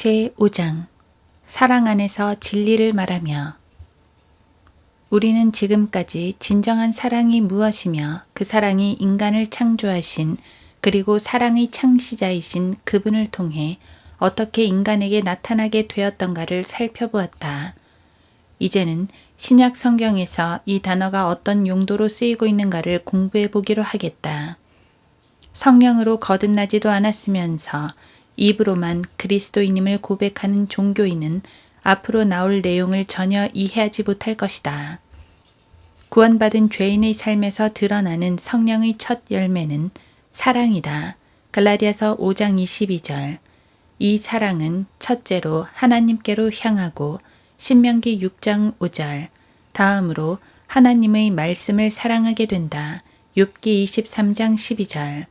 제5장 사랑 안에서 진리를 말하며 우리는 지금까지 진정한 사랑이 무엇이며 그 사랑이 인간을 창조하신 그리고 사랑의 창시자이신 그분을 통해 어떻게 인간에게 나타나게 되었던가를 살펴보았다. 이제는 신약 성경에서 이 단어가 어떤 용도로 쓰이고 있는가를 공부해 보기로 하겠다. 성령으로 거듭나지도 않았으면서 입으로만 그리스도인임을 고백하는 종교인은 앞으로 나올 내용을 전혀 이해하지 못할 것이다. 구원받은 죄인의 삶에서 드러나는 성령의 첫 열매는 사랑이다. 갈라디아서 5장 22절. 이 사랑은 첫째로 하나님께로 향하고 신명기 6장 5절. 다음으로 하나님의 말씀을 사랑하게 된다. 욥기 23장 12절.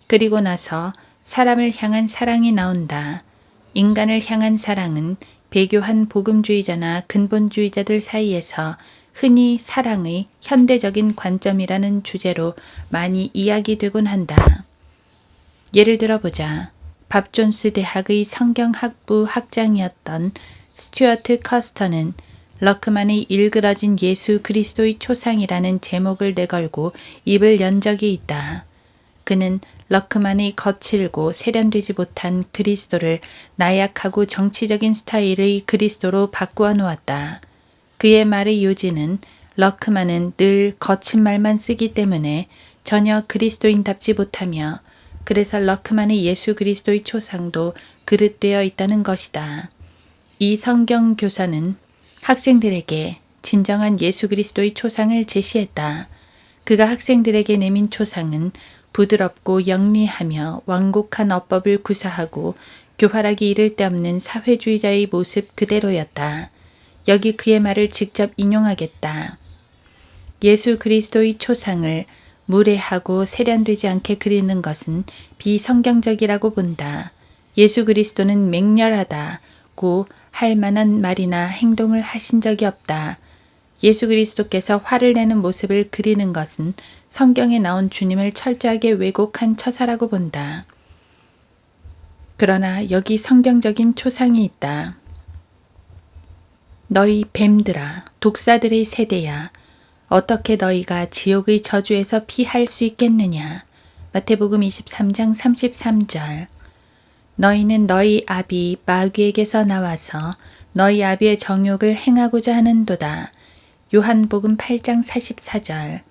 그리고 나서 사람을 향한 사랑이 나온다. 인간을 향한 사랑은 배교한 복음주의자나 근본주의자들 사이에서 흔히 사랑의 현대적인 관점이라는 주제로 많이 이야기되곤 한다. 예를 들어보자. 밥 존스 대학의 성경학부 학장이었던 스튜어트 커스터는 럭크만의 일그러진 예수 그리스도의 초상이라는 제목을 내걸고 입을 연 적이 있다. 그는 럭크만의 거칠고 세련되지 못한 그리스도를 나약하고 정치적인 스타일의 그리스도로 바꾸어 놓았다. 그의 말의 요지는 럭크만은 늘 거친 말만 쓰기 때문에 전혀 그리스도인답지 못하며 그래서 럭크만의 예수 그리스도의 초상도 그릇되어 있다는 것이다. 이 성경 교사는 학생들에게 진정한 예수 그리스도의 초상을 제시했다. 그가 학생들에게 내민 초상은 부드럽고 영리하며 완곡한 어법을 구사하고 교활하기 이를 데 없는 사회주의자의 모습 그대로였다. 여기 그의 말을 직접 인용하겠다. 예수 그리스도의 초상을 무례하고 세련되지 않게 그리는 것은 비성경적이라고 본다. 예수 그리스도는 맹렬하다고 할 만한 말이나 행동을 하신 적이 없다. 예수 그리스도께서 화를 내는 모습을 그리는 것은 성경에 나온 주님을 철저하게 왜곡한 처사라고 본다. 그러나 여기 성경적인 초상이 있다. 너희 뱀들아, 독사들의 세대야, 어떻게 너희가 지옥의 저주에서 피할 수 있겠느냐. 마태복음 23장 33절. 너희는 너희 아비 마귀에게서 나와서 너희 아비의 정욕을 행하고자 하는도다. 요한복음 8장 44절.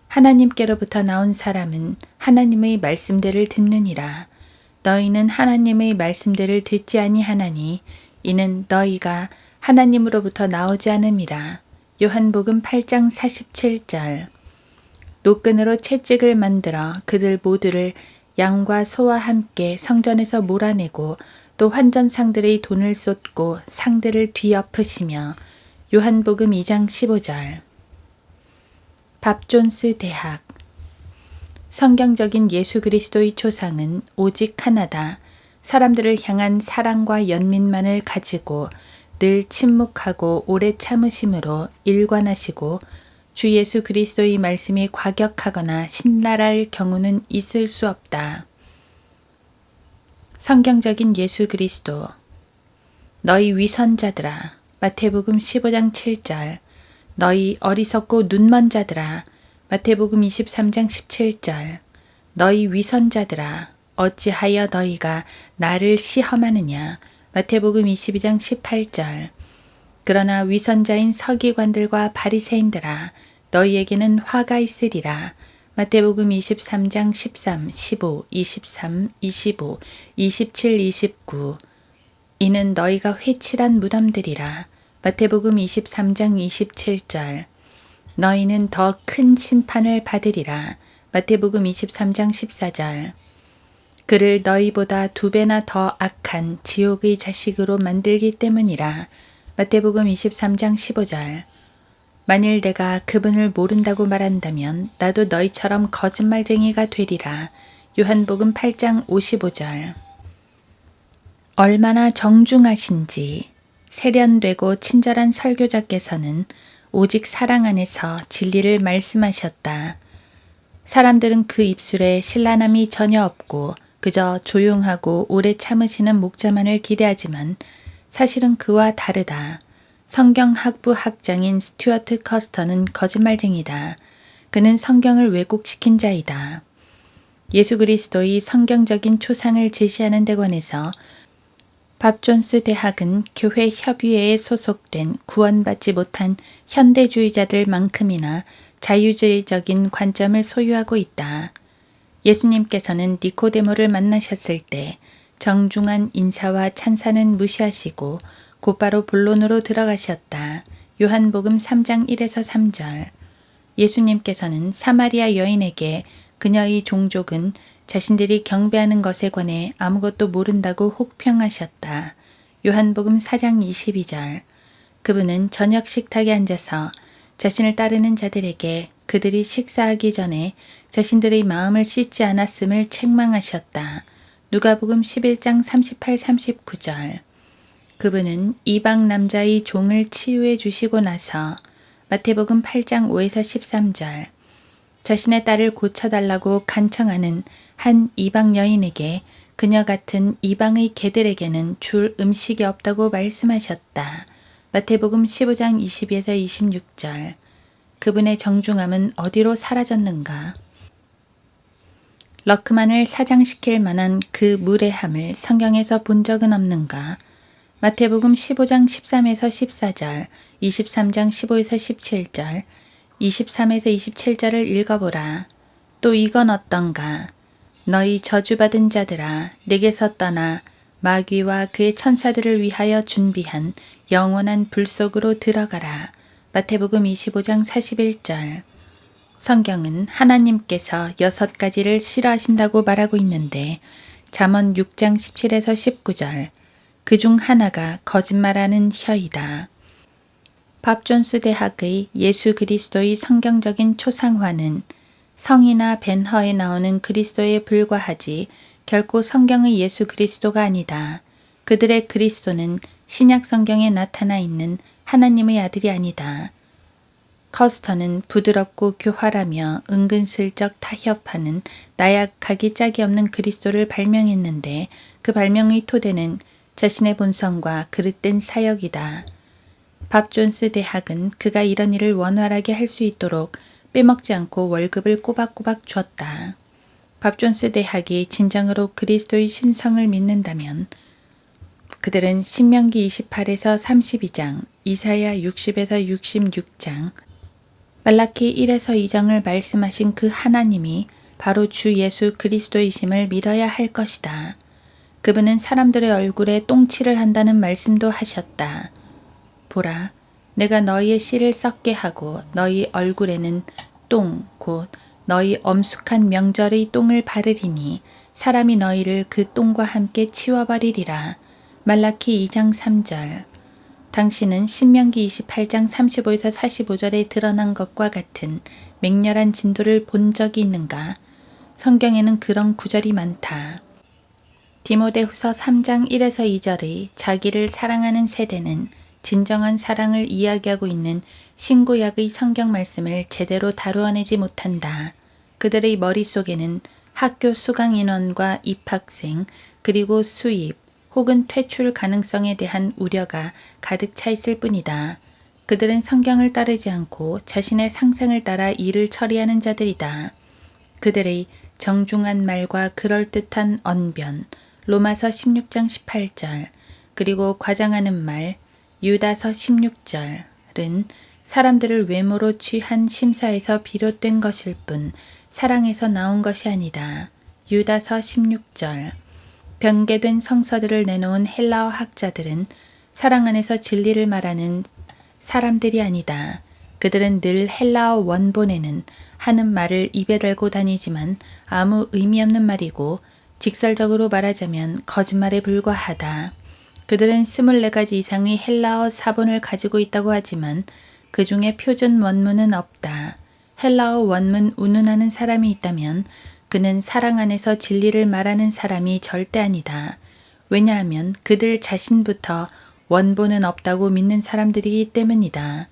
하나님께로부터 나온 사람은 하나님의 말씀들을 듣느니라. 너희는 하나님의 말씀들을 듣지 아니하나니 이는 너희가 하나님으로부터 나오지 않음이라. 요한복음 8장 47절. 노끈으로 채찍을 만들어 그들 모두를 양과 소와 함께 성전에서 몰아내고 또 환전상들의 돈을 쏟고 상들을 뒤엎으시며 요한복음 2장 15절. 밥 존스 대학. 성경적인 예수 그리스도의 초상은 오직 하나다. 사람들을 향한 사랑과 연민만을 가지고 늘 침묵하고 오래 참으심으로 일관하시고 주 예수 그리스도의 말씀이 과격하거나 신랄할 경우는 있을 수 없다. 성경적인 예수 그리스도. 너희 위선자들아. 마태복음 15장 7절. 너희 어리석고 눈먼 자들아. 마태복음 23장 17절. 너희 위선자들아. 어찌하여 너희가 나를 시험하느냐. 마태복음 22장 18절. 그러나 위선자인 서기관들과 바리새인들아, 너희에게는 화가 있으리라. 마태복음 23장 13, 15, 23, 25, 27, 29. 이는 너희가 회칠한 무덤들이라. 마태복음 23장 27절. 너희는 더 큰 심판을 받으리라. 마태복음 23장 14절. 그를 너희보다 2배나 더 악한 지옥의 자식으로 만들기 때문이라. 마태복음 23장 15절. 만일 내가 그분을 모른다고 말한다면 나도 너희처럼 거짓말쟁이가 되리라. 요한복음 8장 55절. 얼마나 정중하신지 세련되고 친절한 설교자께서는 오직 사랑 안에서 진리를 말씀하셨다. 사람들은 그 입술에 신랄함이 전혀 없고 그저 조용하고 오래 참으시는 목자만을 기대하지만 사실은 그와 다르다. 성경 학부 학장인 스튜어트 커스터는 거짓말쟁이다. 그는 성경을 왜곡시킨 자이다. 예수 그리스도의 성경적인 초상을 제시하는 데 관해서 밥 존스 대학은 교회 협의회에 소속된 구원받지 못한 현대주의자들만큼이나 자유주의적인 관점을 소유하고 있다. 예수님께서는 니코데모를 만나셨을 때 정중한 인사와 찬사는 무시하시고 곧바로 본론으로 들어가셨다. 요한복음 3장 1에서 3절. 예수님께서는 사마리아 여인에게 그녀의 종족은 자신들이 경배하는 것에 관해 아무것도 모른다고 혹평하셨다. 요한복음 4장 22절. 그분은 저녁 식탁에 앉아서 자신을 따르는 자들에게 그들이 식사하기 전에 자신들의 마음을 씻지 않았음을 책망하셨다. 누가복음 11장 38, 39절. 그분은 이방 남자의 종을 치유해 주시고 나서 마태복음 8장 5에서 13절. 자신의 딸을 고쳐달라고 간청하는 한 이방 여인에게 그녀 같은 이방의 개들에게는 줄 음식이 없다고 말씀하셨다. 마태복음 15장 22에서 26절. 그분의 정중함은 어디로 사라졌는가? 럭크만을 사장시킬 만한 그 무례함을 성경에서 본 적은 없는가? 마태복음 15장 13에서 14절, 23장 15에서 17절, 23에서 27절을 읽어보라. 또 이건 어떤가? 너희 저주받은 자들아, 내게서 떠나 마귀와 그의 천사들을 위하여 준비한 영원한 불 속으로 들어가라. 마태복음 25장 41절. 성경은 하나님께서 6가지를 싫어하신다고 말하고 있는데 잠언 6장 17에서 19절. 그 중 하나가 거짓말하는 혀이다. 밥 존스 대학의 예수 그리스도의 성경적인 초상화는 성이나 벤허에 나오는 그리스도에 불과하지 결코 성경의 예수 그리스도가 아니다. 그들의 그리스도는 신약 성경에 나타나 있는 하나님의 아들이 아니다. 커스터는 부드럽고 교활하며 은근슬쩍 타협하는 나약하기 짝이 없는 그리스도를 발명했는데 그 발명의 토대는 자신의 본성과 그릇된 사역이다. 밥 존스 대학은 그가 이런 일을 원활하게 할 수 있도록 빼먹지 않고 월급을 꼬박꼬박 주었다. 밥 존스 대학이 진정으로 그리스도의 신성을 믿는다면 그들은 신명기 28에서 32장, 이사야 60에서 66장, 말라키 1에서 2장을 말씀하신 그 하나님이 바로 주 예수 그리스도이심을 믿어야 할 것이다. 그분은 사람들의 얼굴에 똥칠을 한다는 말씀도 하셨다. 보라, 내가 너희의 씨를 썩게 하고 너희 얼굴에는 똥, 곧 너희 엄숙한 명절의 똥을 바르리니 사람이 너희를 그 똥과 함께 치워버리리라. 말라키 2장 3절. 당신은 신명기 28장 35에서 45절에 드러난 것과 같은 맹렬한 진도를 본 적이 있는가? 성경에는 그런 구절이 많다. 디모데후서 3장 1에서 2절의 자기를 사랑하는 세대는 진정한 사랑을 이야기하고 있는 신구약의 성경 말씀을 제대로 다루어내지 못한다. 그들의 머릿속에는 학교 수강 인원과 입학생 그리고 수입 혹은 퇴출 가능성에 대한 우려가 가득 차 있을 뿐이다. 그들은 성경을 따르지 않고 자신의 상상을 따라 일을 처리하는 자들이다. 그들의 정중한 말과 그럴듯한 언변, 로마서 16장 18절, 그리고 과장하는 말, 유다서 16절은 사람들을 외모로 취한 심사에서 비롯된 것일 뿐 사랑에서 나온 것이 아니다. 유다서 16절. 변개된 성서들을 내놓은 헬라어 학자들은 사랑 안에서 진리를 말하는 사람들이 아니다. 그들은 늘 헬라어 원본에는 하는 말을 입에 달고 다니지만 아무 의미 없는 말이고 직설적으로 말하자면 거짓말에 불과하다. 그들은 24가지 이상의 헬라어 사본을 가지고 있다고 하지만 그 중에 표준 원문은 없다. 헬라어 원문 운운하는 사람이 있다면 그는 사랑 안에서 진리를 말하는 사람이 절대 아니다. 왜냐하면 그들 자신부터 원본은 없다고 믿는 사람들이기 때문이다.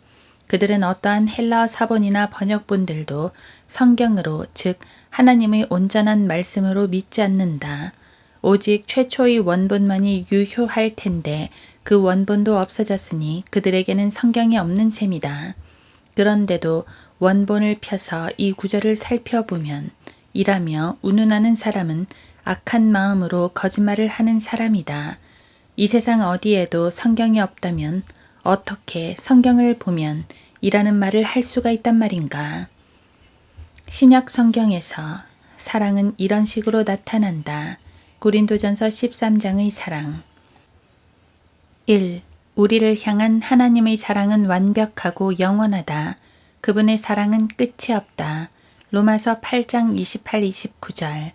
그들은 어떠한 헬라어 사본이나 번역본들도 성경으로 즉 하나님의 온전한 말씀으로 믿지 않는다. 오직 최초의 원본만이 유효할 텐데 그 원본도 없어졌으니 그들에게는 성경이 없는 셈이다. 그런데도 원본을 펴서 이 구절을 살펴보면 이라며 운운하는 사람은 악한 마음으로 거짓말을 하는 사람이다. 이 세상 어디에도 성경이 없다면 어떻게 성경을 보면 이라는 말을 할 수가 있단 말인가. 신약 성경에서 사랑은 이런 식으로 나타난다. 고린도전서 13장의 사랑. 1. 우리를 향한 하나님의 사랑은 완벽하고 영원하다. 그분의 사랑은 끝이 없다. 로마서 8장 28, 29절.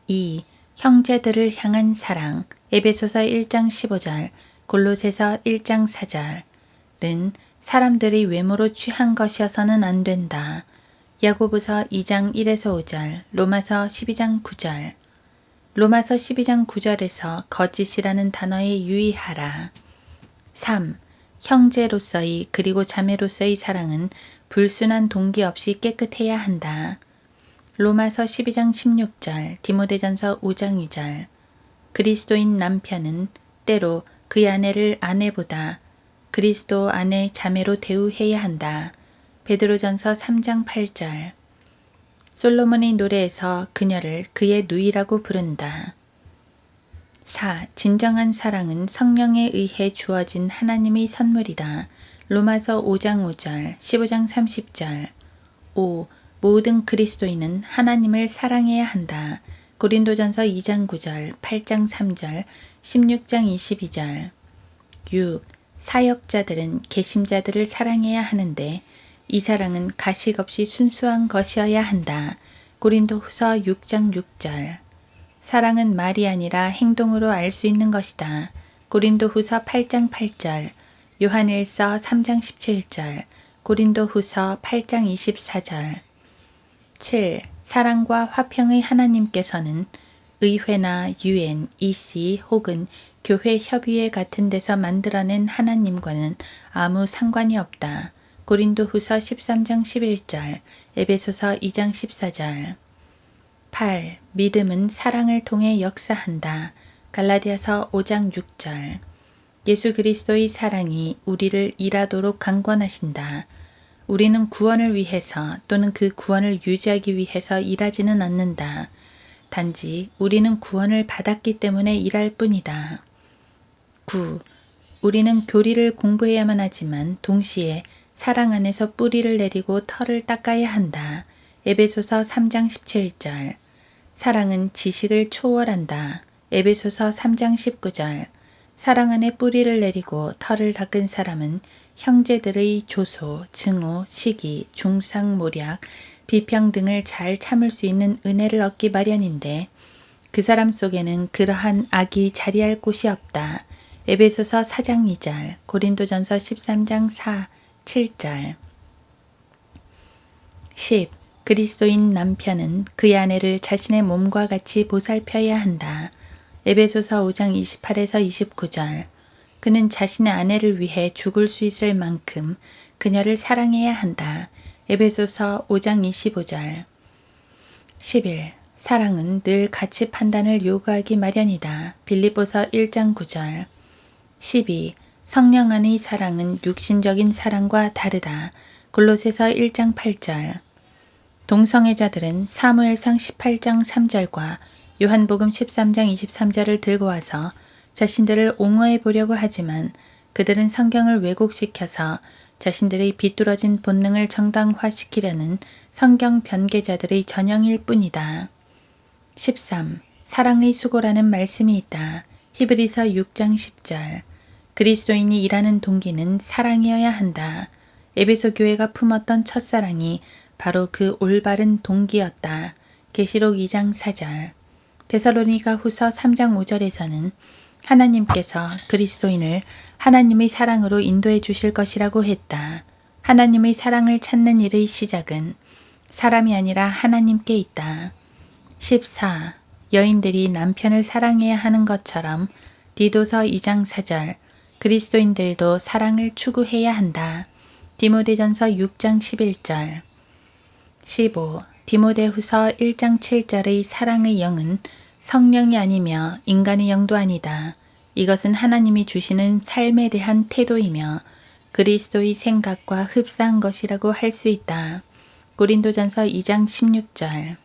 2. 형제들을 향한 사랑. 에베소서 1장 15절, 골로새서 1장 4절은 사람들이 외모로 취한 것이어서는 안 된다. 야고보서 2장 1에서 5절, 로마서 12장 9절. 로마서 12장 9절에서 거짓이라는 단어에 유의하라. 3. 형제로서의 그리고 자매로서의 사랑은 불순한 동기 없이 깨끗해야 한다. 로마서 12장 16절, 디모데전서 5장 2절. 그리스도인 남편은 때로 그의 아내를 아내보다 그리스도 아내 자매로 대우해야 한다. 베드로전서 3장 8절. 솔로몬의 노래에서 그녀를 그의 누이라고 부른다. 4. 진정한 사랑은 성령에 의해 주어진 하나님의 선물이다. 로마서 5장 5절, 15장 30절. 5. 모든 그리스도인은 하나님을 사랑해야 한다. 고린도전서 2장 9절, 8장 3절, 16장 22절. 6. 사역자들은 계심자들을 사랑해야 하는데 이 사랑은 가식 없이 순수한 것이어야 한다. 고린도후서 6장 6절. 사랑은 말이 아니라 행동으로 알 수 있는 것이다. 고린도후서 8장 8절, 요한일서 3장 17절, 고린도후서 8장 24절. 7. 사랑과 화평의 하나님께서는 의회나 유엔, EC 혹은 교회 협의회 같은 데서 만들어낸 하나님과는 아무 상관이 없다. 고린도후서 13장 11절, 에베소서 2장 14절. 8. 믿음은 사랑을 통해 역사한다. 갈라디아서 5장 6절. 예수 그리스도의 사랑이 우리를 일하도록 강권하신다. 우리는 구원을 위해서 또는 그 구원을 유지하기 위해서 일하지는 않는다. 단지 우리는 구원을 받았기 때문에 일할 뿐이다. 9. 우리는 교리를 공부해야만 하지만 동시에 사랑 안에서 뿌리를 내리고 털을 닦아야 한다. 에베소서 3장 17절. 사랑은 지식을 초월한다. 에베소서 3장 19절. 사랑 안에 뿌리를 내리고 털을 닦은 사람은 형제들의 조소, 증오, 시기, 중상, 모략, 비평 등을 잘 참을 수 있는 은혜를 얻기 마련인데 그 사람 속에는 그러한 악이 자리할 곳이 없다. 에베소서 4장 2절, 고린도전서 13장 4, 7절. 10. 그리스도인 남편은 그의 아내를 자신의 몸과 같이 보살펴야 한다. 에베소서 5장 28에서 29절. 그는 자신의 아내를 위해 죽을 수 있을 만큼 그녀를 사랑해야 한다. 에베소서 5장 25절. 11. 사랑은 늘 가치 판단을 요구하기 마련이다. 빌립보서 1장 9절. 12. 성령 안의 사랑은 육신적인 사랑과 다르다. 골로새서 1장 8절. 동성애자들은 사무엘상 18장 3절과 요한복음 13장 23절을 들고 와서 자신들을 옹호해 보려고 하지만 그들은 성경을 왜곡시켜서 자신들의 비뚤어진 본능을 정당화시키려는 성경 변개자들의 전형일 뿐이다. 13. 사랑의 수고라는 말씀이 있다. 히브리서 6장 10절. 그리스도인이 일하는 동기는 사랑이어야 한다. 에베소 교회가 품었던 첫사랑이 바로 그 올바른 동기였다. 계시록 2장 4절. 데살로니가 후서 3장 5절에서는 하나님께서 그리스도인을 하나님의 사랑으로 인도해 주실 것이라고 했다. 하나님의 사랑을 찾는 일의 시작은 사람이 아니라 하나님께 있다. 14. 여인들이 남편을 사랑해야 하는 것처럼 디도서 2장 4절 그리스도인들도 사랑을 추구해야 한다. 디모데전서 6장 11절. 15. 디모데후서 1장 7절의 사랑의 영은 성령이 아니며 인간의 영도 아니다. 이것은 하나님이 주시는 삶에 대한 태도이며 그리스도의 생각과 흡사한 것이라고 할 수 있다. 고린도전서 2장 16절.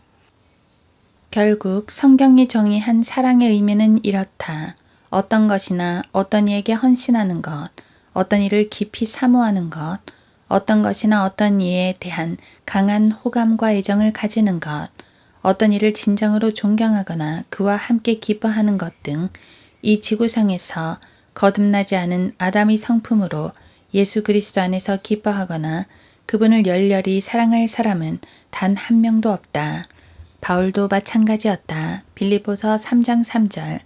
결국 성경이 정의한 사랑의 의미는 이렇다. 어떤 것이나 어떤 이에게 헌신하는 것, 어떤 일을 깊이 사모하는 것, 어떤 것이나 어떤 이에 대한 강한 호감과 애정을 가지는 것, 어떤 일을 진정으로 존경하거나 그와 함께 기뻐하는 것 등 이 지구상에서 거듭나지 않은 아담의 성품으로 예수 그리스도 안에서 기뻐하거나 그분을 열렬히 사랑할 사람은 단 한 명도 없다. 바울도 마찬가지였다. 빌립보서 3장 3절.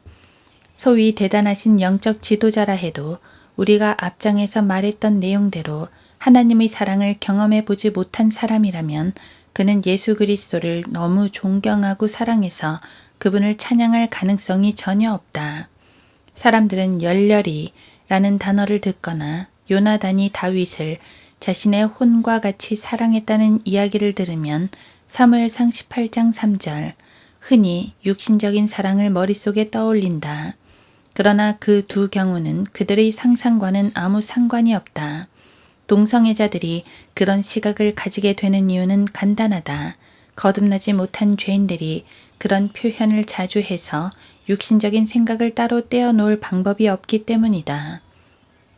소위 대단하신 영적 지도자라 해도 우리가 앞장에서 말했던 내용대로 하나님의 사랑을 경험해 보지 못한 사람이라면 그는 예수 그리스도를 너무 존경하고 사랑해서 그분을 찬양할 가능성이 전혀 없다. 사람들은 열렬히 라는 단어를 듣거나 요나단이 다윗을 자신의 혼과 같이 사랑했다는 이야기를 들으면 사무엘상 18장 3절 흔히 육신적인 사랑을 머릿속에 떠올린다. 그러나 그 두 경우는 그들의 상상과는 아무 상관이 없다. 동성애자들이 그런 시각을 가지게 되는 이유는 간단하다. 거듭나지 못한 죄인들이 그런 표현을 자주 해서 육신적인 생각을 따로 떼어놓을 방법이 없기 때문이다.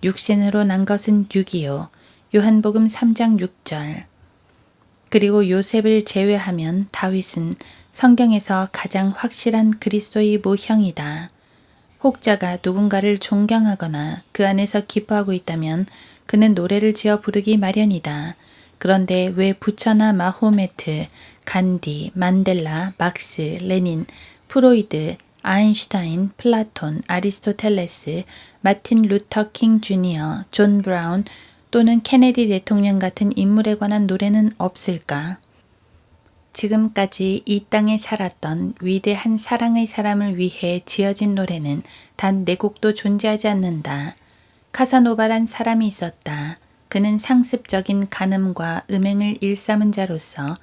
육신으로 난 것은 육이요. 요한복음 3장 6절. 그리고 요셉을 제외하면 다윗은 성경에서 가장 확실한 그리스도의 모형이다. 혹자가 누군가를 존경하거나 그 안에서 기뻐하고 있다면 그는 노래를 지어 부르기 마련이다. 그런데 왜 부처나 마호메트, 간디, 만델라, 막스, 레닌, 프로이드, 아인슈타인, 플라톤, 아리스토텔레스, 마틴 루터 킹 주니어, 존 브라운 또는 케네디 대통령 같은 인물에 관한 노래는 없을까? 지금까지 이 땅에 살았던 위대한 사랑의 사람을 위해 지어진 노래는 단 4곡도 존재하지 않는다. 카사노바란 사람이 있었다. 그는 상습적인 간음과 음행을 일삼은 자로서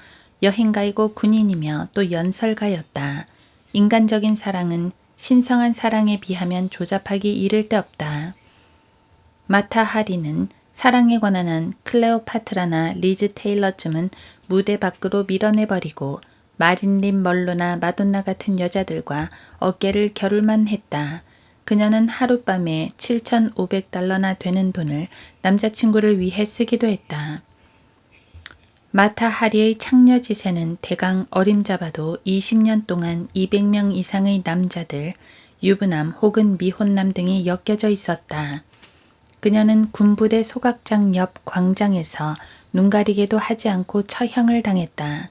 여행가이고 군인이며 또 연설가였다. 인간적인 사랑은 신성한 사랑에 비하면 조잡하기 이를 데 없다. 마타 하리는 사랑에 관한 한 클레오파트라나 리즈 테일러쯤은 무대 밖으로 밀어내버리고 마릴린 먼로나 마돈나 같은 여자들과 어깨를 겨룰만 했다. 그녀는 하룻밤에 7,500달러나 되는 돈을 남자친구를 위해 쓰기도 했다. 마타 하리의 창녀지세는 대강 어림잡아도 20년 동안 200명 이상의 남자들, 유부남 혹은 미혼남 등이 엮여져 있었다. 그녀는 군부대 소각장 옆 광장에서 눈 가리게도 하지 않고 처형을 당했다.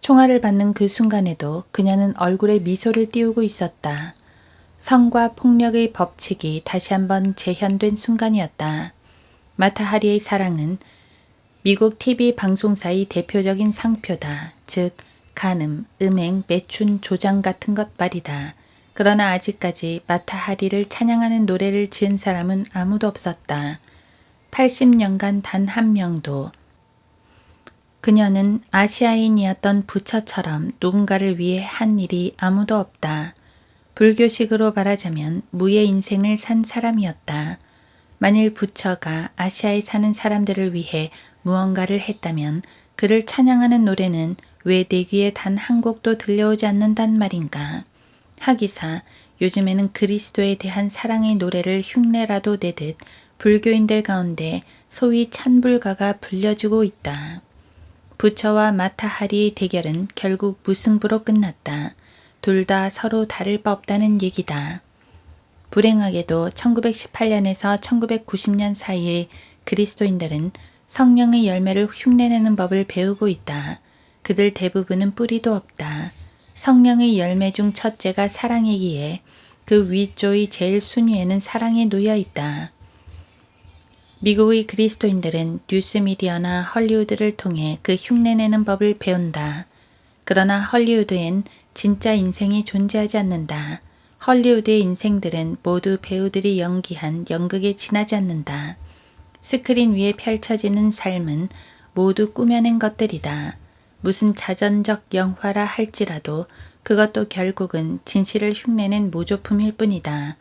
총알을 받는 그 순간에도 그녀는 얼굴에 미소를 띄우고 있었다. 성과 폭력의 법칙이 다시 한번 재현된 순간이었다. 마타 하리의 사랑은 미국 TV 방송사의 대표적인 상표다. 즉 간음, 음행, 매춘, 조장 같은 것 말이다. 그러나 아직까지 마타 하리를 찬양하는 노래를 지은 사람은 아무도 없었다. 80년간 단 한 명도. 그녀는 아시아인이었던 부처처럼 누군가를 위해 한 일이 아무도 없다. 불교식으로 말하자면 무의 인생을 산 사람이었다. 만일 부처가 아시아에 사는 사람들을 위해 무언가를 했다면 그를 찬양하는 노래는 왜 내 귀에 단 한 곡도 들려오지 않는단 말인가. 하기사 요즘에는 그리스도에 대한 사랑의 노래를 흉내라도 내듯 불교인들 가운데 소위 찬불가가 불려지고 있다. 부처와 마타 하리의 대결은 결국 무승부로 끝났다. 둘 다 서로 다를 바 없다는 얘기다. 불행하게도 1918년에서 1990년 사이의 그리스도인들은 성령의 열매를 흉내내는 법을 배우고 있다. 그들 대부분은 뿌리도 없다. 성령의 열매 중 첫째가 사랑이기에 그 위조의 제일 순위에는 사랑이 놓여 있다. 미국의 그리스도인들은 뉴스미디어나 헐리우드를 통해 그 흉내내는 법을 배운다. 그러나 헐리우드엔 진짜 인생이 존재하지 않는다. 헐리우드의 인생들은 모두 배우들이 연기한 연극에 지나지 않는다. 스크린 위에 펼쳐지는 삶은 모두 꾸며낸 것들이다. 무슨 자전적 영화라 할지라도 그것도 결국은 진실을 흉내낸 모조품일 뿐이다.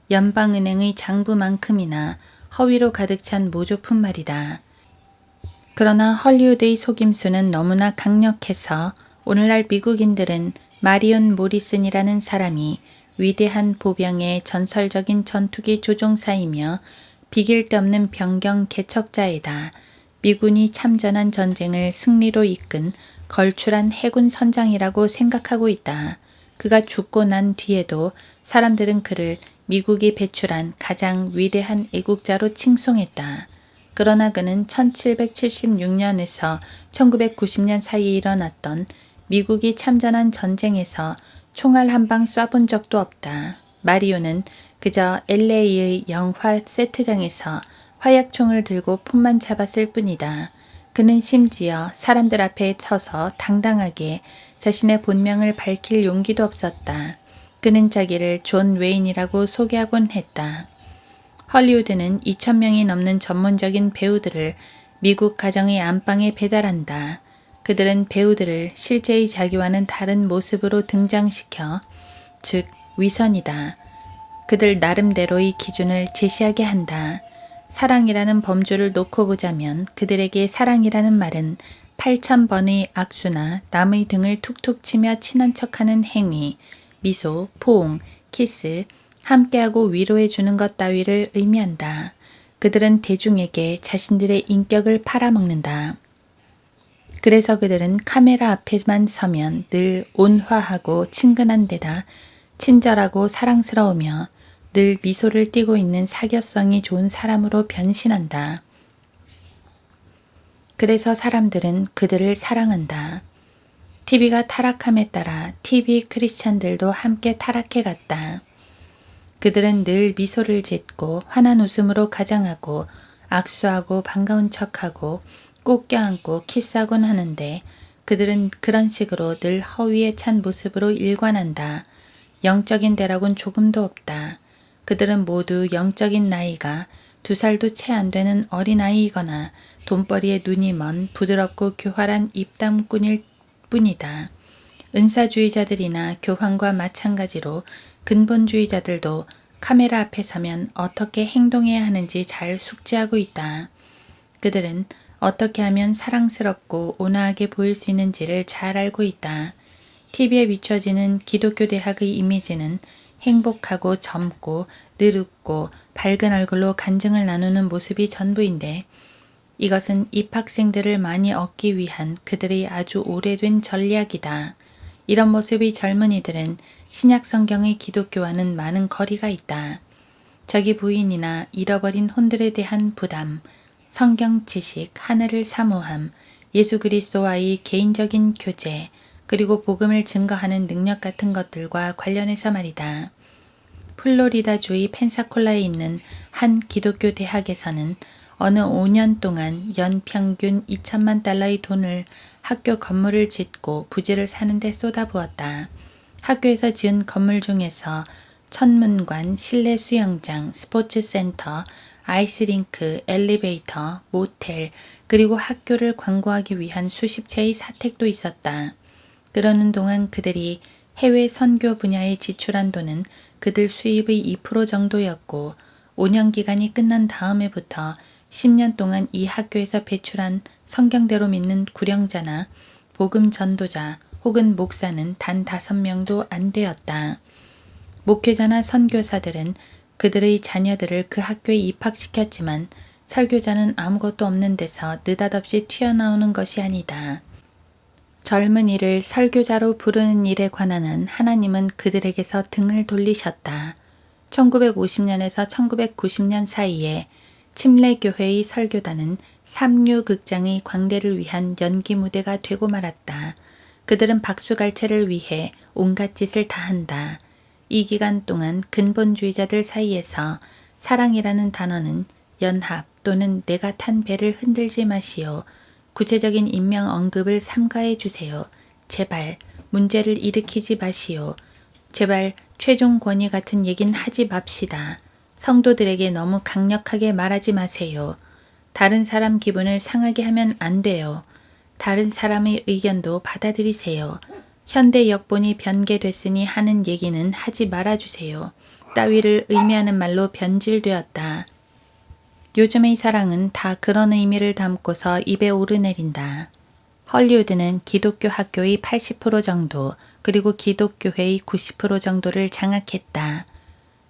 연방은행의 장부만큼이나 허위로 가득 찬 모조품 말이다. 그러나 헐리우드의 속임수는 너무나 강력해서 오늘날 미국인들은 마리온 모리슨이라는 사람이 위대한 보병의 전설적인 전투기 조종사이며 비길 데 없는 병경 개척자이다. 미군이 참전한 전쟁을 승리로 이끈 걸출한 해군 선장이라고 생각하고 있다. 그가 죽고 난 뒤에도 사람들은 그를 미국이 배출한 가장 위대한 애국자로 칭송했다. 그러나 그는 1776년에서 1990년 사이에 일어났던 미국이 참전한 전쟁에서 총알 한 방 쏴본 적도 없다. 마리오는 그저 LA의 영화 세트장에서 화약총을 들고 폰만 잡았을 뿐이다. 그는 심지어 사람들 앞에 서서 당당하게 자신의 본명을 밝힐 용기도 없었다. 그는 자기를 존 웨인이라고 소개하곤 했다. 헐리우드는 2,000명이 넘는 전문적인 배우들을 미국 가정의 안방에 배달한다. 그들은 배우들을 실제의 자기와는 다른 모습으로 등장시켜, 즉 위선이다. 그들 나름대로의 기준을 제시하게 한다. 사랑이라는 범주를 놓고 보자면 그들에게 사랑이라는 말은 8,000번의 악수나 남의 등을 툭툭 치며 친한 척하는 행위, 미소, 포옹, 키스, 함께하고 위로해 주는 것 따위를 의미한다. 그들은 대중에게 자신들의 인격을 팔아먹는다. 그래서 그들은 카메라 앞에만 서면 늘 온화하고 친근한 데다 친절하고 사랑스러우며 늘 미소를 띠고 있는 사교성이 좋은 사람으로 변신한다. 그래서 사람들은 그들을 사랑한다. TV가 타락함에 따라 TV 크리스찬들도 함께 타락해 갔다. 그들은 늘 미소를 짓고 환한 웃음으로 가장하고 악수하고 반가운 척하고 꼭 껴안고 키스하곤 하는데 그들은 그런 식으로 늘 허위에 찬 모습으로 일관한다. 영적인 대락은 조금도 없다. 그들은 모두 영적인 나이가 2살도 채 안 되는 어린아이이거나 돈벌이에 눈이 먼 부드럽고 교활한 입담꾼일 뿐이다. 은사주의자들이나 교황과 마찬가지로 근본주의자들도 카메라 앞에 서면 어떻게 행동해야 하는지 잘 숙지하고 있다. 그들은 어떻게 하면 사랑스럽고 온화하게 보일 수 있는지를 잘 알고 있다. TV에 비춰지는 기독교 대학의 이미지는 행복하고 젊고 늘 웃고 밝은 얼굴로 간증을 나누는 모습이 전부인데 이것은 입학생들을 많이 얻기 위한 그들의 아주 오래된 전략이다. 이런 모습의 젊은이들은 신약 성경의 기독교와는 많은 거리가 있다. 자기 부인이나 잃어버린 혼들에 대한 부담, 성경 지식, 하늘을 사모함, 예수 그리스도와의 개인적인 교제, 그리고 복음을 증거하는 능력 같은 것들과 관련해서 말이다. 플로리다주의 펜사콜라에 있는 한 기독교 대학에서는 어느 5년 동안 연 평균 2천만 달러의 돈을 학교 건물을 짓고 부지를 사는데 쏟아부었다. 학교에서 지은 건물 중에서 천문관, 실내 수영장, 스포츠센터, 아이스링크, 엘리베이터, 모텔, 그리고 학교를 광고하기 위한 수십 채의 사택도 있었다. 그러는 동안 그들이 해외 선교 분야에 지출한 돈은 그들 수입의 2% 정도였고 5년 기간이 끝난 다음에부터 10년 동안 이 학교에서 배출한 성경대로 믿는 구령자나 복음 전도자 혹은 목사는 단 5명도 안 되었다. 목회자나 선교사들은 그들의 자녀들을 그 학교에 입학시켰지만 설교자는 아무것도 없는 데서 느닷없이 튀어나오는 것이 아니다. 젊은이를 설교자로 부르는 일에 관한 한 하나님은 그들에게서 등을 돌리셨다. 1950년에서 1990년 사이에 침례교회의 설교단은 삼류극장의 광대를 위한 연기 무대가 되고 말았다. 그들은 박수갈채를 위해 온갖 짓을 다 한다. 이 기간 동안 근본주의자들 사이에서 사랑이라는 단어는 연합 또는 내가 탄 배를 흔들지 마시오. 구체적인 인명 언급을 삼가해 주세요. 제발 문제를 일으키지 마시오. 제발 최종 권위 같은 얘긴 하지 맙시다. 성도들에게 너무 강력하게 말하지 마세요. 다른 사람 기분을 상하게 하면 안 돼요. 다른 사람의 의견도 받아들이세요. 현대 역본이 변개됐으니 하는 얘기는 하지 말아주세요. 따위를 의미하는 말로 변질되었다. 요즘의 사랑은 다 그런 의미를 담고서 입에 오르내린다. 헐리우드는 기독교 학교의 80% 정도, 그리고 기독교회의 90% 정도를 장악했다.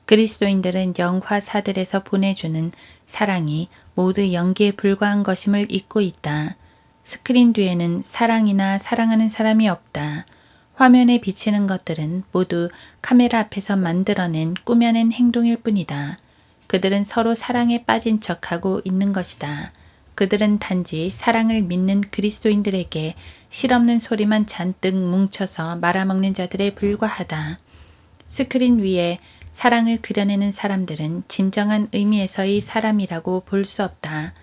그리스도인들은 영화사들에서 보내주는 사랑이 모두 연기에 불과한 것임을 잊고 있다. 스크린 뒤에는 사랑이나 사랑하는 사람이 없다. 화면에 비치는 것들은 모두 카메라 앞에서 만들어낸 꾸며낸 행동일 뿐이다. 그들은 서로 사랑에 빠진 척하고 있는 것이다. 그들은 단지 사랑을 믿는 그리스도인들에게 실없는 소리만 잔뜩 뭉쳐서 말아먹는 자들에 불과하다. 스크린 위에 사랑을 그려내는 사람들은 진정한 의미에서의 사람이라고 볼 수 없다.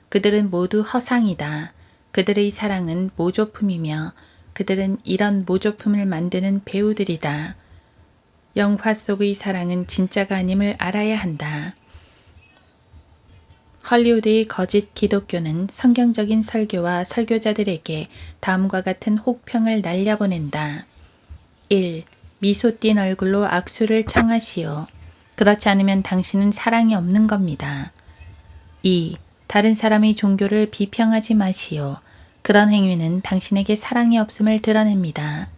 그들은 모두 허상이다. 그들의 사랑은 모조품이며 그들은 이런 모조품을 만드는 배우들이다. 영화 속의 사랑은 진짜가 아님을 알아야 한다. 헐리우드의 거짓 기독교는 성경적인 설교와 설교자들에게 다음과 같은 혹평을 날려보낸다. 1. 미소 띤 얼굴로 악수를 청하시오. 그렇지 않으면 당신은 사랑이 없는 겁니다. 2. 다른 사람의 종교를 비평하지 마시오. 그런 행위는 당신에게 사랑이 없음을 드러냅니다.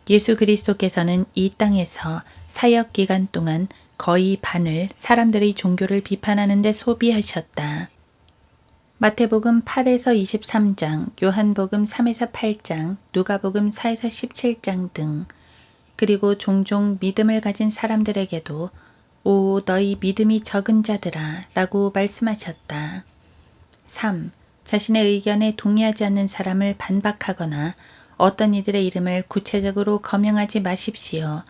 예수 그리스도께서는 이 땅에서 사역 기간 동안 거의 반을 사람들의 종교를 비판하는 데 소비하셨다. 마태복음 8에서 23장, 요한복음 3에서 8장, 누가복음 4에서 17장 등, 그리고 종종 믿음을 가진 사람들에게도 오 너희 믿음이 적은 자들아 라고 말씀하셨다. 3. 자신의 의견에 동의하지 않는 사람을 반박하거나 어떤 이들의 이름을 구체적으로 거명하지 마십시오.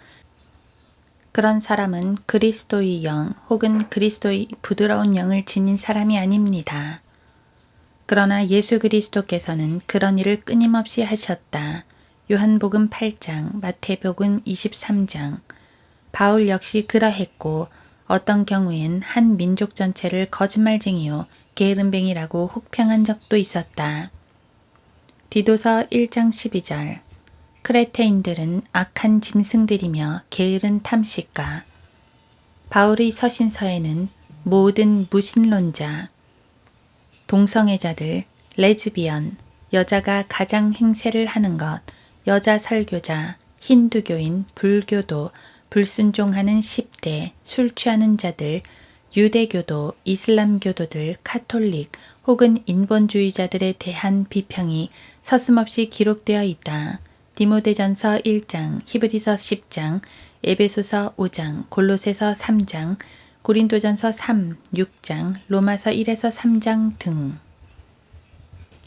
그런 사람은 그리스도의 영 혹은 그리스도의 부드러운 영을 지닌 사람이 아닙니다. 그러나 예수 그리스도께서는 그런 일을 끊임없이 하셨다. 요한복음 8장, 마태복음 23장. 바울 역시 그러했고 어떤 경우엔 한 민족 전체를 거짓말쟁이요 게으름뱅이라고 혹평한 적도 있었다. 디도서 1장 12절. 크레테인들은 악한 짐승들이며 게으른 탐식가. 바울의 서신서에는 모든 무신론자, 동성애자들, 레즈비언, 여자가 가장 행세를 하는 것, 여자 설교자, 힌두교인, 불교도, 불순종하는 10대, 술 취하는 자들, 유대교도, 이슬람교도들, 카톨릭 혹은 인본주의자들에 대한 비평이 서슴없이 기록되어 있다. 디모데전서 1장, 히브리서 10장, 에베소서 5장, 골로새서 3장, 고린도전서 3, 6장, 로마서 1에서 3장 등.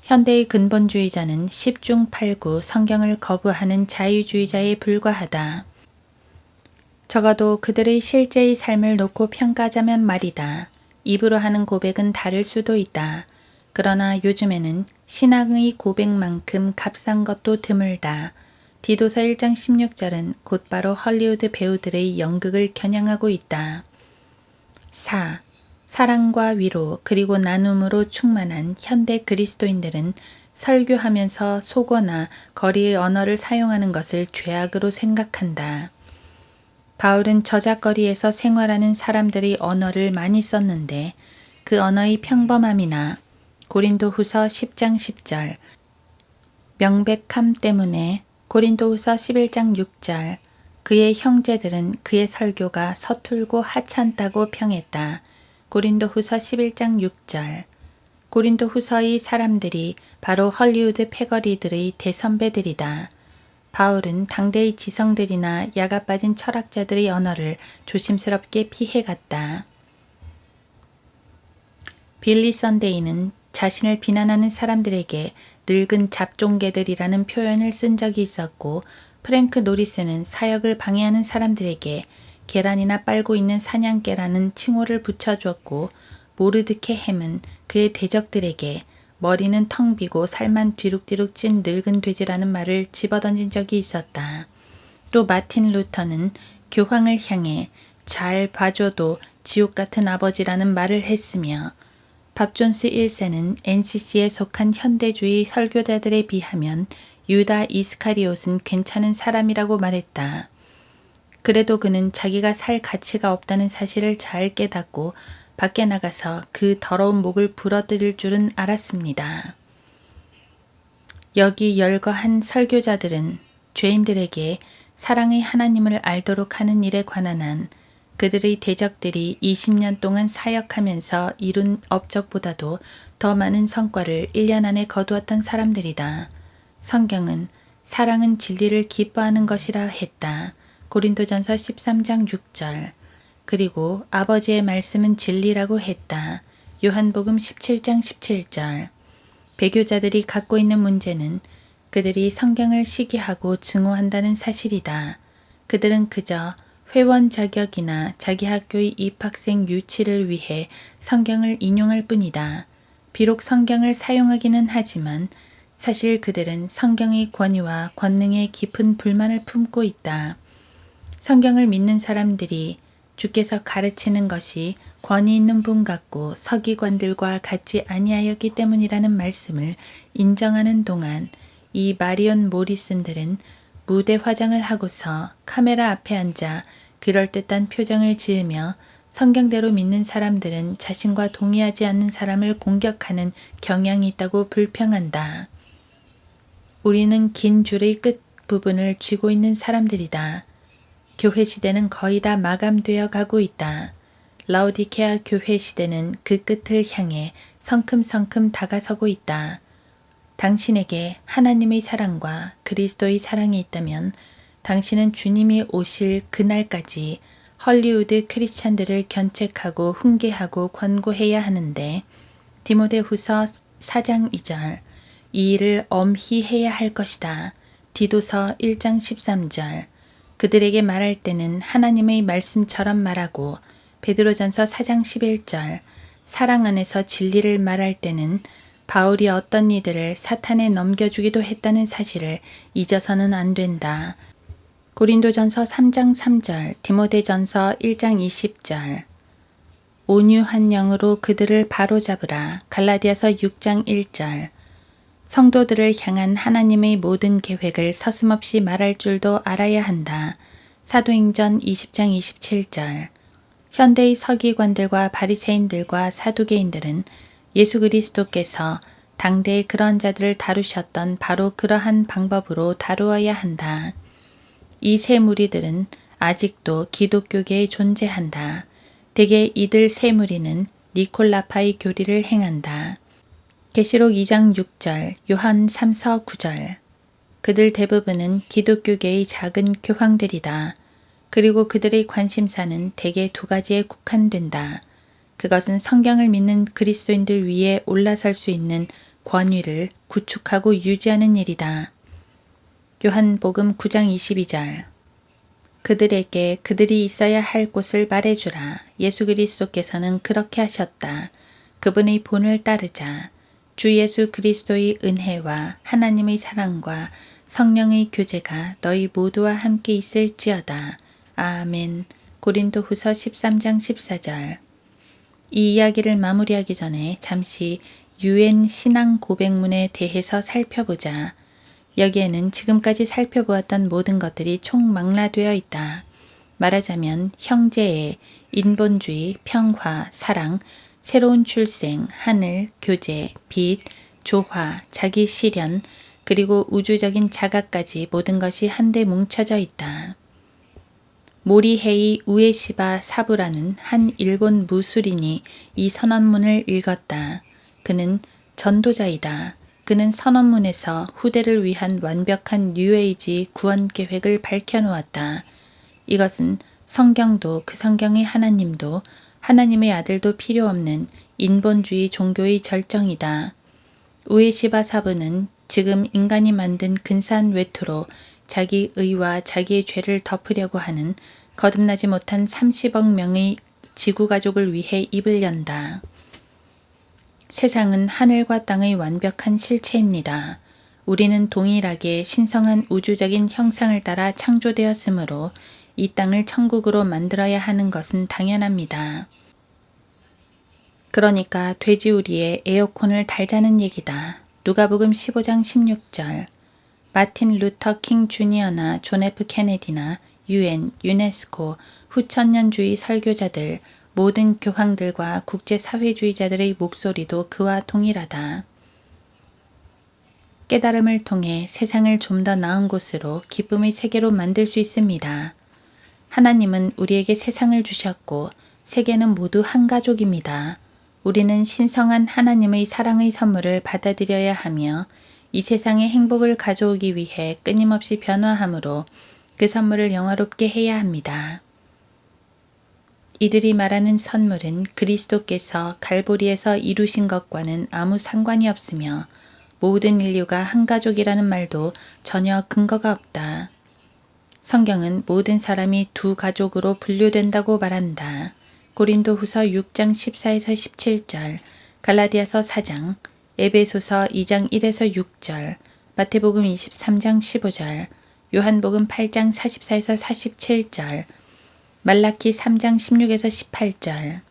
현대의 근본주의자는 10중 8구 성경을 거부하는 자유주의자에 불과하다. 적어도 그들의 실제의 삶을 놓고 평가하자면 말이다. 입으로 하는 고백은 다를 수도 있다. 그러나 요즘에는 신앙의 고백만큼 값싼 것도 드물다. 디도서 1장 16절은 곧바로 헐리우드 배우들의 연극을 겨냥하고 있다. 4. 사랑과 위로 그리고 나눔으로 충만한 현대 그리스도인들은 설교하면서 속어나 거리의 언어를 사용하는 것을 죄악으로 생각한다. 바울은 저작거리에서 생활하는 사람들의 언어를 많이 썼는데 그 언어의 평범함이나 고린도후서 10장 10절, 명백함 때문에 고린도후서 11장 6절, 그의 형제들은 그의 설교가 서툴고 하찮다고 평했다. 고린도후서 11장 6절. 고린도후서의 사람들이 바로 헐리우드 패거리들의 대선배들이다. 바울은 당대의 지성들이나 야가 빠진 철학자들의 언어를 조심스럽게 피해갔다. 빌리 선데이는 자신을 비난하는 사람들에게 늙은 잡종개들이라는 표현을 쓴 적이 있었고 프랭크 노리스는 사역을 방해하는 사람들에게 계란이나 빨고 있는 사냥개라는 칭호를 붙여주었고 모르드케 햄은 그의 대적들에게 머리는 텅 비고 살만 뒤룩뒤룩 찐 늙은 돼지라는 말을 집어던진 적이 있었다. 또 마틴 루터는 교황을 향해 잘 봐줘도 지옥 같은 아버지라는 말을 했으며 밥 존스 1세는 NCC에 속한 현대주의 설교자들에 비하면 유다 이스카리옷은 괜찮은 사람이라고 말했다. 그래도 그는 자기가 살 가치가 없다는 사실을 잘 깨닫고 밖에 나가서 그 더러운 목을 부러뜨릴 줄은 알았습니다. 여기 열거한 설교자들은 죄인들에게 사랑의 하나님을 알도록 하는 일에 관한 한 그들의 대적들이 20년 동안 사역하면서 이룬 업적보다도 더 많은 성과를 1년 안에 거두었던 사람들이다. 성경은 사랑은 진리를 기뻐하는 것이라 했다. 고린도전서 13장 6절. 그리고 아버지의 말씀은 진리라고 했다. 요한복음 17장 17절. 배교자들이 갖고 있는 문제는 그들이 성경을 시기하고 증오한다는 사실이다. 그들은 그저 회원 자격이나 자기 학교의 입학생 유치를 위해 성경을 인용할 뿐이다. 비록 성경을 사용하기는 하지만 사실 그들은 성경의 권위와 권능에 깊은 불만을 품고 있다. 성경을 믿는 사람들이 주께서 가르치는 것이 권위 있는 분 같고 서기관들과 같지 아니하였기 때문이라는 말씀을 인정하는 동안 이 마리온 모리슨들은 무대 화장을 하고서 카메라 앞에 앉아 그럴듯한 표정을 지으며 성경대로 믿는 사람들은 자신과 동의하지 않는 사람을 공격하는 경향이 있다고 불평한다. 우리는 긴 줄의 끝 부분을 쥐고 있는 사람들이다. 교회 시대는 거의 다 마감되어 가고 있다. 라오디케아 교회 시대는 그 끝을 향해 성큼성큼 다가서고 있다. 당신에게 하나님의 사랑과 그리스도의 사랑이 있다면 당신은 주님이 오실 그날까지 헐리우드 크리스찬들을 견책하고 훈계하고 권고해야 하는데 디모데후서 4장 2절 이 일을 엄히 해야 할 것이다. 디도서 1장 13절 그들에게 말할 때는 하나님의 말씀처럼 말하고 베드로전서 4장 11절 사랑 안에서 진리를 말할 때는 바울이 어떤 이들을 사탄에 넘겨주기도 했다는 사실을 잊어서는 안 된다. 고린도전서 3장 3절 디모데전서 1장 20절 온유한 영으로 그들을 바로잡으라. 갈라디아서 6장 1절 성도들을 향한 하나님의 모든 계획을 서슴없이 말할 줄도 알아야 한다. 사도행전 20장 27절 현대의 서기관들과 바리새인들과 사두개인들은 예수 그리스도께서 당대의 그런 자들을 다루셨던 바로 그러한 방법으로 다루어야 한다. 이 세 무리들은 아직도 기독교계에 존재한다. 대개 이들 세 무리는 니콜라파의 교리를 행한다. 계시록 2장 6절, 요한 3서 9절. 그들 대부분은 기독교계의 작은 교황들이다. 그리고 그들의 관심사는 대개 두 가지에 국한된다. 그것은 성경을 믿는 그리스도인들 위에 올라설 수 있는 권위를 구축하고 유지하는 일이다. 요한복음 9장 22절 그들에게 그들이 있어야 할 곳을 말해주라. 예수 그리스도께서는 그렇게 하셨다. 그분의 본을 따르자. 주 예수 그리스도의 은혜와 하나님의 사랑과 성령의 교제가 너희 모두와 함께 있을지어다. 아멘. 고린도후서 13장 14절 이 이야기를 마무리하기 전에 잠시 UN 신앙 고백문에 대해서 살펴보자. 여기에는 지금까지 살펴보았던 모든 것들이 총망라되어 있다. 말하자면 형제애, 인본주의, 평화, 사랑, 새로운 출생, 하늘, 교제, 빛, 조화, 자기 실현, 그리고 우주적인 자각까지 모든 것이 한데 뭉쳐져 있다. 모리헤이 우에시바 사부라는 한 일본 무술인이 이 선언문을 읽었다. 그는 전도자이다. 그는 선언문에서 후대를 위한 완벽한 뉴에이지 구원 계획을 밝혀놓았다. 이것은 성경도 그 성경의 하나님도 하나님의 아들도 필요 없는 인본주의 종교의 절정이다. 우에시바 사부는 지금 인간이 만든 근사한 외투로 자기 의와 자기의 죄를 덮으려고 하는 거듭나지 못한 30억 명의 지구 가족을 위해 입을 연다. 세상은 하늘과 땅의 완벽한 실체입니다. 우리는 동일하게 신성한 우주적인 형상을 따라 창조되었으므로 이 땅을 천국으로 만들어야 하는 것은 당연합니다. 그러니까 돼지우리에 에어컨을 달자는 얘기다. 누가복음 15장 16절 마틴 루터 킹 주니어나 존 F 케네디나 UN, 유네스코, 후천년주의 설교자들, 모든 교황들과 국제사회주의자들의 목소리도 그와 동일하다. 깨달음을 통해 세상을 좀 더 나은 곳으로 기쁨의 세계로 만들 수 있습니다. 하나님은 우리에게 세상을 주셨고 세계는 모두 한 가족입니다. 우리는 신성한 하나님의 사랑의 선물을 받아들여야 하며 이 세상에 행복을 가져오기 위해 끊임없이 변화함으로 그 선물을 영화롭게 해야 합니다. 이들이 말하는 선물은 그리스도께서 갈보리에서 이루신 것과는 아무 상관이 없으며 모든 인류가 한 가족이라는 말도 전혀 근거가 없다. 성경은 모든 사람이 두 가족으로 분류된다고 말한다. 고린도후서 6장 14에서 17절, 갈라디아서 4장, 에베소서 2장 1에서 6절, 마태복음 23장 15절, 요한복음 8장 44에서 47절, 말라키 3장 16에서 18절.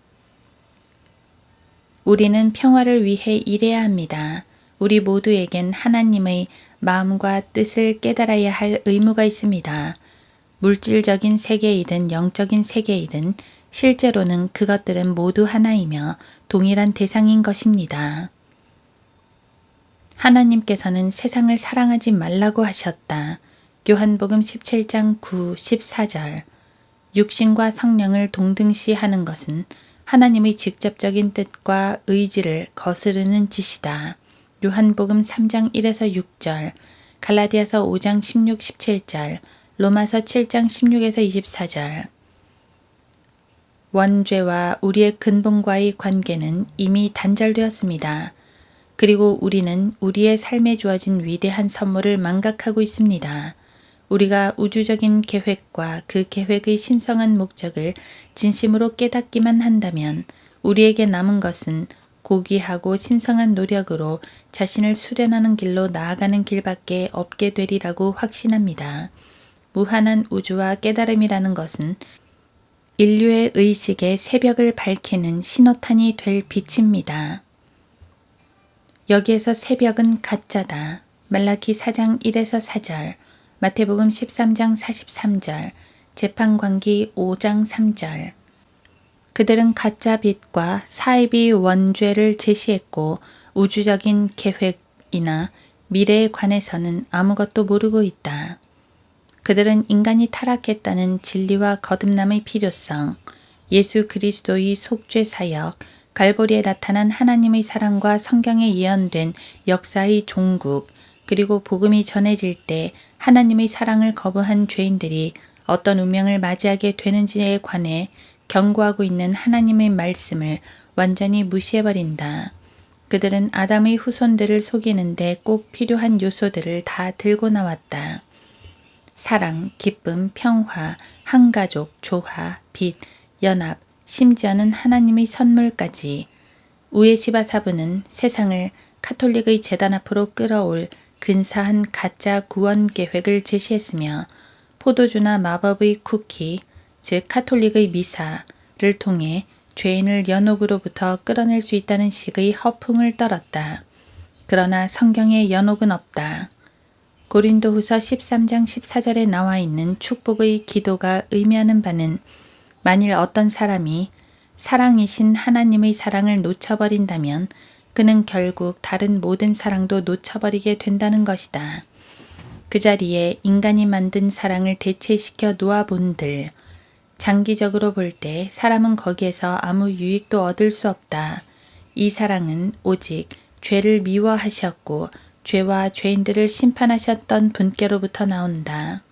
우리는 평화를 위해 일해야 합니다. 우리 모두에겐 하나님의 마음과 뜻을 깨달아야 할 의무가 있습니다. 물질적인 세계이든 영적인 세계이든 실제로는 그것들은 모두 하나이며 동일한 대상인 것입니다. 하나님께서는 세상을 사랑하지 말라고 하셨다. 요한복음 17장 9, 14절. 육신과 성령을 동등시하는 것은 하나님의 직접적인 뜻과 의지를 거스르는 짓이다. 요한복음 3장 1에서 6절, 갈라디아서 5장 16, 17절, 로마서 7장 16에서 24절. 원죄와 우리의 근본과의 관계는 이미 단절되었습니다. 그리고 우리는 우리의 삶에 주어진 위대한 선물을 망각하고 있습니다. 우리가 우주적인 계획과 그 계획의 신성한 목적을 진심으로 깨닫기만 한다면 우리에게 남은 것은 고귀하고 신성한 노력으로 자신을 수련하는 길로 나아가는 길밖에 없게 되리라고 확신합니다. 무한한 우주와 깨달음이라는 것은 인류의 의식의 새벽을 밝히는 신호탄이 될 빛입니다. 여기에서 새벽은 가짜다. 말라키 4장 1에서 4절, 마태복음 13장 43절, 재판관기 5장 3절. 그들은 가짜 빛과 사이비 원죄를 제시했고 우주적인 계획이나 미래에 관해서는 아무것도 모르고 있다. 그들은 인간이 타락했다는 진리와 거듭남의 필요성, 예수 그리스도의 속죄 사역, 갈보리에 나타난 하나님의 사랑과 성경에 예언된 역사의 종국, 그리고 복음이 전해질 때 하나님의 사랑을 거부한 죄인들이 어떤 운명을 맞이하게 되는지에 관해 경고하고 있는 하나님의 말씀을 완전히 무시해버린다. 그들은 아담의 후손들을 속이는데 꼭 필요한 요소들을 다 들고 나왔다. 사랑, 기쁨, 평화, 한가족, 조화, 빛, 연합, 심지어는 하나님의 선물까지. 우에시바 사부는 세상을 카톨릭의 재단 앞으로 끌어올 근사한 가짜 구원 계획을 제시했으며 포도주나 마법의 쿠키, 즉 카톨릭의 미사를 통해 죄인을 연옥으로부터 끌어낼 수 있다는 식의 허풍을 떨었다. 그러나 성경에 연옥은 없다. 고린도후서 13장 14절에 나와 있는 축복의 기도가 의미하는 바는 만일 어떤 사람이 사랑이신 하나님의 사랑을 놓쳐버린다면 그는 결국 다른 모든 사랑도 놓쳐버리게 된다는 것이다. 그 자리에 인간이 만든 사랑을 대체시켜 놓아본들, 장기적으로 볼 때 사람은 거기에서 아무 유익도 얻을 수 없다. 이 사랑은 오직 죄를 미워하셨고 죄와 죄인들을 심판하셨던 분께로부터 나온다.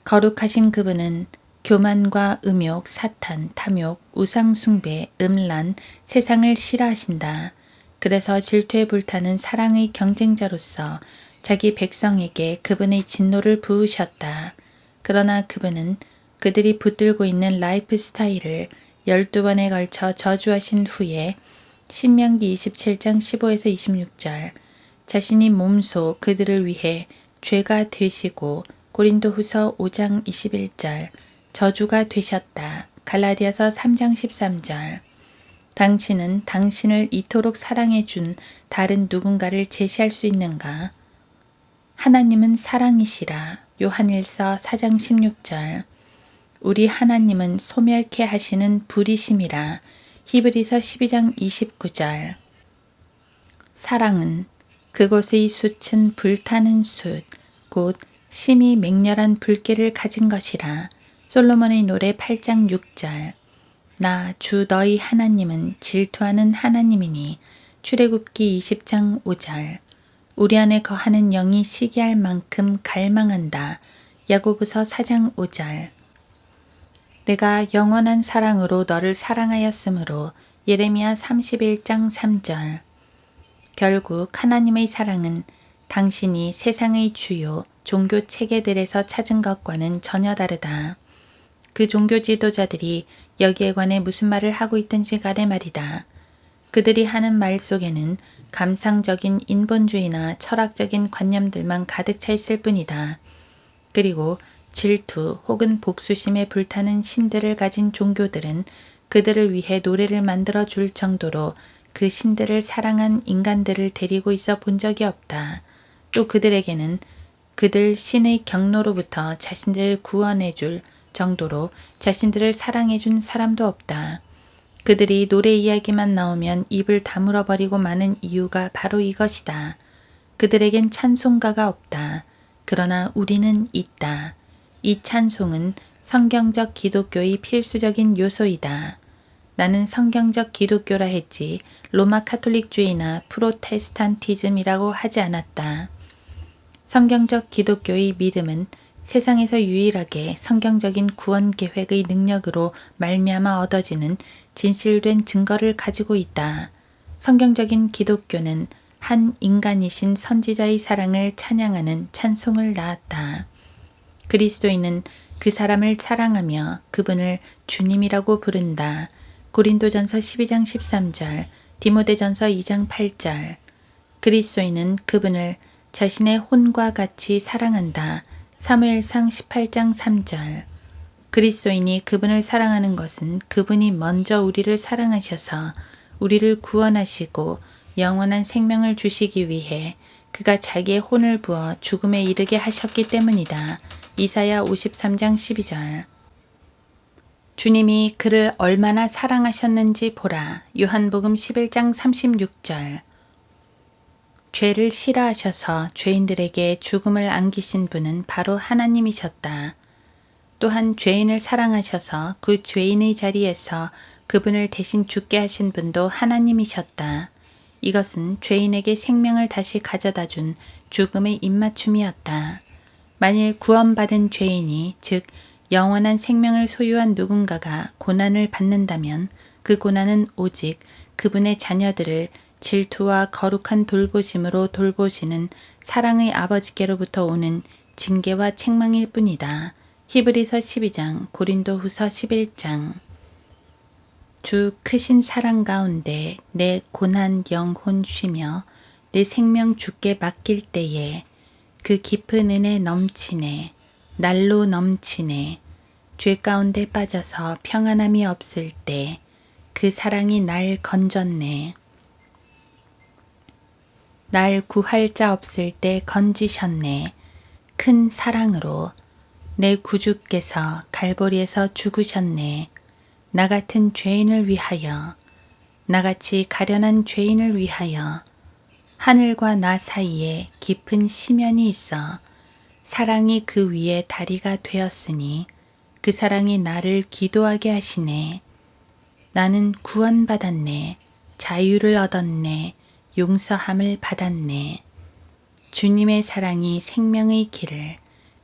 거룩하신 그분은 교만과 음욕, 사탄, 탐욕, 우상숭배, 음란, 세상을 싫어하신다. 그래서 질투에 불타는 사랑의 경쟁자로서 자기 백성에게 그분의 진노를 부으셨다. 그러나 그분은 그들이 붙들고 있는 라이프 스타일을 12번에 걸쳐 저주하신 후에 신명기 27장 15에서 26절 자신이 몸소 그들을 위해 죄가 되시고 고린도후서 5장 21절 저주가 되셨다. 갈라디아서 3장 13절 당신은 당신을 이토록 사랑해 준 다른 누군가를 제시할 수 있는가? 하나님은 사랑이시라. 요한일서 4장 16절. 우리 하나님은 소멸케 하시는 불이심이라. 히브리서 12장 29절. 사랑은 그곳의 숯은 불타는 숯, 곧 심히 맹렬한 불길을 가진 것이라. 솔로몬의 노래 8장 6절. 나 주 너희 하나님은 질투하는 하나님이니. 출애굽기 20장 5절. 우리 안에 거하는 영이 시기할 만큼 갈망한다. 야고보서 4장 5절. 내가 영원한 사랑으로 너를 사랑하였으므로. 예레미야 31장 3절. 결국 하나님의 사랑은 당신이 세상의 주요 종교 체계들에서 찾은 것과는 전혀 다르다. 그 종교 지도자들이 여기에 관해 무슨 말을 하고 있든지 간에 말이다. 그들이 하는 말 속에는 감상적인 인본주의나 철학적인 관념들만 가득 차 있을 뿐이다. 그리고 질투 혹은 복수심에 불타는 신들을 가진 종교들은 그들을 위해 노래를 만들어 줄 정도로 그 신들을 사랑한 인간들을 데리고 있어 본 적이 없다. 또 그들에게는 그들 신의 경로로부터 자신들을 구원해 줄 정도로 자신들을 사랑해 준 사람도 없다. 그들이 노래 이야기만 나오면 입을 다물어 버리고 마는 이유가 바로 이것이다. 그들에겐 찬송가가 없다. 그러나 우리는 있다. 이 찬송은 성경적 기독교의 필수적인 요소이다. 나는 성경적 기독교라 했지 로마 카톨릭주의나 프로테스탄티즘이라고 하지 않았다. 성경적 기독교의 믿음은 세상에서 유일하게 성경적인 구원 계획의 능력으로 말미암아 얻어지는 진실된 증거를 가지고 있다. 성경적인 기독교는 한 인간이신 선지자의 사랑을 찬양하는 찬송을 낳았다. 그리스도인은 그 사람을 사랑하며 그분을 주님이라고 부른다. 고린도전서 12장 13절, 디모데전서 2장 8절. 그리스도인은 그분을 자신의 혼과 같이 사랑한다. 사무엘상 18장 3절. 그리스도인이 그분을 사랑하는 것은 그분이 먼저 우리를 사랑하셔서 우리를 구원하시고 영원한 생명을 주시기 위해 그가 자기의 혼을 부어 죽음에 이르게 하셨기 때문이다. 이사야 53장 12절. 주님이 그를 얼마나 사랑하셨는지 보라. 요한복음 11장 36절. 죄를 싫어하셔서 죄인들에게 죽음을 안기신 분은 바로 하나님이셨다. 또한 죄인을 사랑하셔서 그 죄인의 자리에서 그분을 대신 죽게 하신 분도 하나님이셨다. 이것은 죄인에게 생명을 다시 가져다 준 죽음의 입맞춤이었다. 만일 구원받은 죄인이, 즉 영원한 생명을 소유한 누군가가 고난을 받는다면 그 고난은 오직 그분의 자녀들을 질투와 거룩한 돌보심으로 돌보시는 사랑의 아버지께로부터 오는 징계와 책망일 뿐이다. 히브리서 12장, 고린도후서 11장. 주 크신 사랑 가운데 내 고난 영혼 쉬며 내 생명 주께 맡길 때에 그 깊은 은혜 넘치네. 날로 넘치네. 죄 가운데 빠져서 평안함이 없을 때 그 사랑이 날 건졌네. 날 구할 자 없을 때 건지셨네. 큰 사랑으로 내 구주께서 갈보리에서 죽으셨네. 나 같은 죄인을 위하여, 나같이 가련한 죄인을 위하여 하늘과 나 사이에 깊은 시면이 있어 사랑이 그 위에 다리가 되었으니 그 사랑이 나를 기도하게 하시네. 나는 구원받았네. 자유를 얻었네. 용서함을 받았네. 주님의 사랑이 생명의 길을,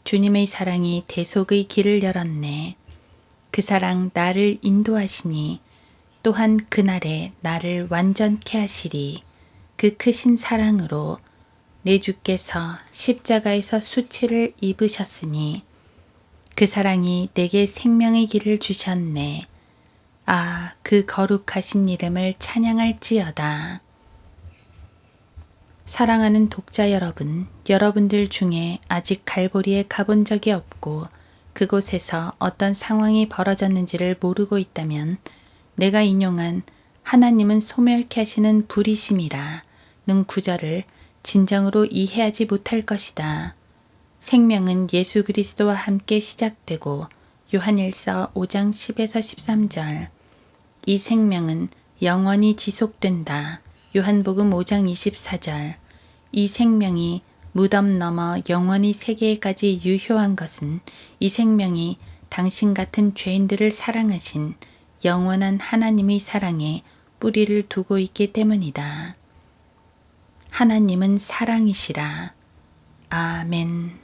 주님의 사랑이 대속의 길을 열었네. 그 사랑 나를 인도하시니 또한 그날에 나를 완전케 하시리. 그 크신 사랑으로 내 주께서 십자가에서 수치를 입으셨으니 그 사랑이 내게 생명의 길을 주셨네. 아, 그 거룩하신 이름을 찬양할지어다. 사랑하는 독자 여러분, 여러분들 중에 아직 갈보리에 가본 적이 없고 그곳에서 어떤 상황이 벌어졌는지를 모르고 있다면 내가 인용한 하나님은 소멸케 하시는 불이심이라 는 구절을 진정으로 이해하지 못할 것이다. 생명은 예수 그리스도와 함께 시작되고 요한일서 5장 10에서 13절. 이 생명은 영원히 지속된다. 요한복음 5장 24절. 이 생명이 무덤 넘어 영원히 세계에까지 유효한 것은 이 생명이 당신 같은 죄인들을 사랑하신 영원한 하나님의 사랑에 뿌리를 두고 있기 때문이다. 하나님은 사랑이시라. 아멘.